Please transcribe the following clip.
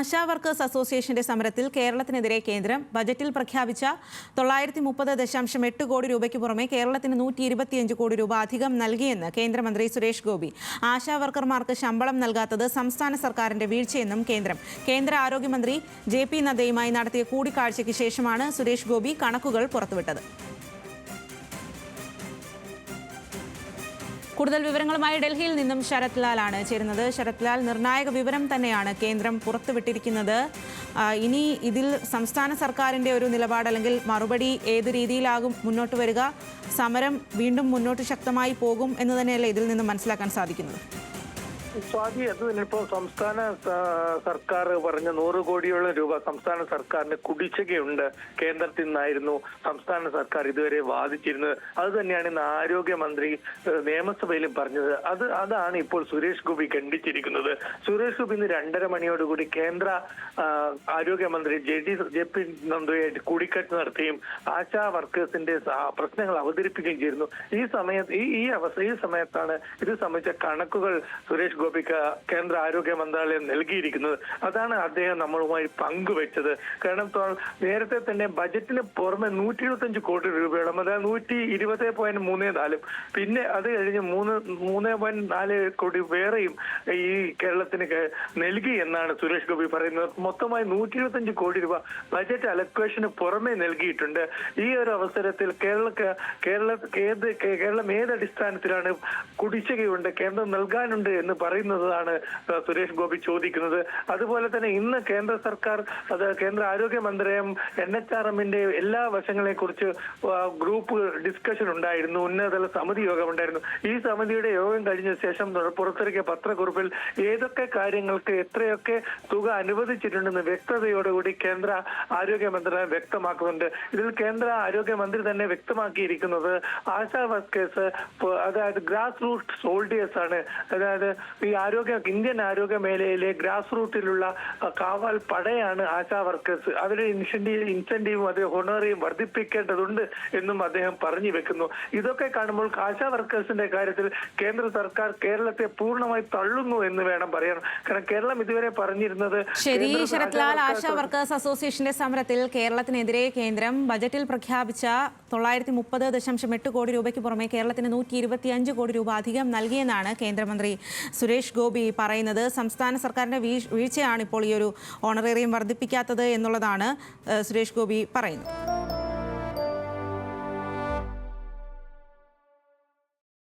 ASHA workers അസോസിയേഷന്റെ സമരത്തിൽ കേരളത്തിനെതിരെ കേന്ദ്രം ബജറ്റിൽ പ്രഖ്യാപിച്ച 930.8 കോടി രൂപയ്ക്ക് പുറമെ കേരളത്തിന് 125 കോടി രൂപ അധികം നൽകിയെന്ന് കേന്ദ്രമന്ത്രി സുരേഷ് ഗോപി. ആശാ വർക്കർമാർക്ക് ശമ്പളം നൽകാത്തത് സംസ്ഥാന സർക്കാരിന്റെ വീഴ്ചയെന്നും കേന്ദ്ര ആരോഗ്യമന്ത്രി JP നദ്ദയുമായി നടത്തിയ കൂടിക്കാഴ്ചയ്ക്ക് ശേഷമാണ് സുരേഷ് ഗോപി കണക്കുകൾ പുറത്തുവിട്ടത്. കൂടുതൽ വിവരങ്ങളുമായി ഡൽഹിയിൽ നിന്നും ശരത് ലാലാണ് ചേരുന്നത്. ശരത് ലാൽ, നിർണായക വിവരം തന്നെയാണ് കേന്ദ്രം പുറത്തുവിട്ടിരിക്കുന്നത്. ഇനി ഇതിൽ സംസ്ഥാന സർക്കാരിന്റെ ഒരു നിലപാട് അല്ലെങ്കിൽ മറുപടി ഏത് രീതിയിലാകും മുന്നോട്ട് വരിക? സമരം വീണ്ടും മുന്നോട്ട് ശക്തമായി പോകും എന്ന് തന്നെയല്ലേ ഇതിൽ നിന്നും മനസ്സിലാക്കാൻ സാധിക്കുന്നത്? സ്വാതി, അത് ഇപ്പോൾ സംസ്ഥാന സർക്കാർ പറഞ്ഞ 100 കോടിയോളം രൂപ സംസ്ഥാന സർക്കാരിന് കുടിശ്ശികയുണ്ട് കേന്ദ്രത്തിൽ നിന്നായിരുന്നു സംസ്ഥാന സർക്കാർ ഇതുവരെ വാദിച്ചിരുന്നത്. അത് തന്നെയാണ് ഇന്ന് ആരോഗ്യമന്ത്രി നിയമസഭയിലും പറഞ്ഞത്. അതാണ് ഇപ്പോൾ സുരേഷ് ഗോപി ഖണ്ഡിച്ചിരിക്കുന്നത്. സുരേഷ് ഗോപി ഇന്ന് 2:30 മണിയോടുകൂടി കേന്ദ്ര ആരോഗ്യമന്ത്രി JP നദ്ദയുമായിട്ട് കൂടിക്കാഴ്ച നടത്തുകയും ആശാ വർക്കേഴ്സിന്റെ പ്രശ്നങ്ങൾ അവതരിപ്പിക്കുകയും ചെയ്തിരുന്നു. ഈ സമയത്താണ് ഇത് സംബന്ധിച്ച കണക്കുകൾ സുരേഷ് ഗോപിക്ക് കേന്ദ്ര ആരോഗ്യ മന്ത്രാലയം നൽകിയിരിക്കുന്നത്. അതാണ് അദ്ദേഹം നമ്മളുമായി പങ്കുവെച്ചത്. കാരണം നേരത്തെ തന്നെ ബജറ്റിന് പുറമെ 125 കോടി രൂപയോളം, അതായത് 120.34, പിന്നെ അത് കഴിഞ്ഞ് 3.4 കോടി വേറെയും ഈ കേരളത്തിന് നൽകി എന്നാണ് സുരേഷ് ഗോപി പറയുന്നത്. മൊത്തമായി 125 കോടി രൂപ ബജറ്റ് അലക്വേഷന് പുറമെ നൽകിയിട്ടുണ്ട്. ഈ ഒരു അവസരത്തിൽ കേരളം ഏതടിസ്ഥാനത്തിലാണ് കുടിശ്ശികയുണ്ട്, കേന്ദ്രം നൽകാനുണ്ട് എന്ന് പറയുന്നതാണ് സുരേഷ് ഗോപി ചോദിക്കുന്നത്. അതുപോലെ തന്നെ ഇന്ന് കേന്ദ്ര സർക്കാർ, കേന്ദ്ര ആരോഗ്യ മന്ത്രാലയം NHRMന്റെ എല്ലാ വശങ്ങളെ കുറിച്ച് ഗ്രൂപ്പ് ഡിസ്കഷൻ ഉണ്ടായിരുന്നു, ഉന്നതതല സമിതി യോഗം ഉണ്ടായിരുന്നു. ഈ സമിതിയുടെ യോഗം കഴിഞ്ഞ ശേഷം പുറത്തിറക്കിയ പത്രക്കുറിപ്പിൽ ഏതൊക്കെ കാര്യങ്ങൾക്ക് എത്രയൊക്കെ തുക അനുവദിച്ചിട്ടുണ്ടെന്ന് വ്യക്തതയോടുകൂടി കേന്ദ്ര ആരോഗ്യ മന്ത്രാലയം വ്യക്തമാക്കുന്നുണ്ട്. ഇതിൽ കേന്ദ്ര ആരോഗ്യമന്ത്രി തന്നെ വ്യക്തമാക്കിയിരിക്കുന്നത് ആശാ വർക്കേഴ്സ്, അതായത് ഗ്രാസ് റൂട്ട് സോൾഡിയേഴ്സ് ആണ്. അതായത് ഈ ഇന്ത്യൻ ആരോഗ്യ മേഖലയിലെ ഗ്രാസ് റൂട്ടിലുള്ള കാവൽ പടയാണ് ആശാ വർക്കേഴ്സ്. അവരുടെ ഇൻസെന്റീവും അത് ഹോണറിയും വർദ്ധിപ്പിക്കേണ്ടതുണ്ട് എന്നും അദ്ദേഹം പറഞ്ഞു വെക്കുന്നു. ഇതൊക്കെ കാണുമ്പോൾ ആശാ വർക്കേഴ്സിന്റെ കാര്യത്തിൽ കേന്ദ്ര സർക്കാർ കേരളത്തെ പൂർണ്ണമായി തള്ളുന്നു എന്ന് വേണം പറയാൻ. കാരണം കേരളം ഇതുവരെ പറഞ്ഞിരുന്നത് ശരി. ശരത് ലാൽ, ആശാ വർക്കേഴ്സ് അസോസിയേഷന്റെ സമരത്തിൽ കേരളത്തിനെതിരെ കേന്ദ്രം ബജറ്റിൽ പ്രഖ്യാപിച്ച 930.8 കോടി രൂപയ്ക്ക് പുറമെ കേരളത്തിന് 125 കോടി രൂപ അധികം നൽകിയെന്നാണ് കേന്ദ്രമന്ത്രി സുരേഷ് ഗോപി പറയുന്നത്. സംസ്ഥാന സർക്കാരിന്റെ വീഴ്ചയാണ് ഇപ്പോൾ ഈ ഒരു ഓണറേറിയം വർദ്ധിപ്പിക്കാത്തത് എന്നുള്ളതാണ് സുരേഷ് ഗോപി പറയുന്നത്.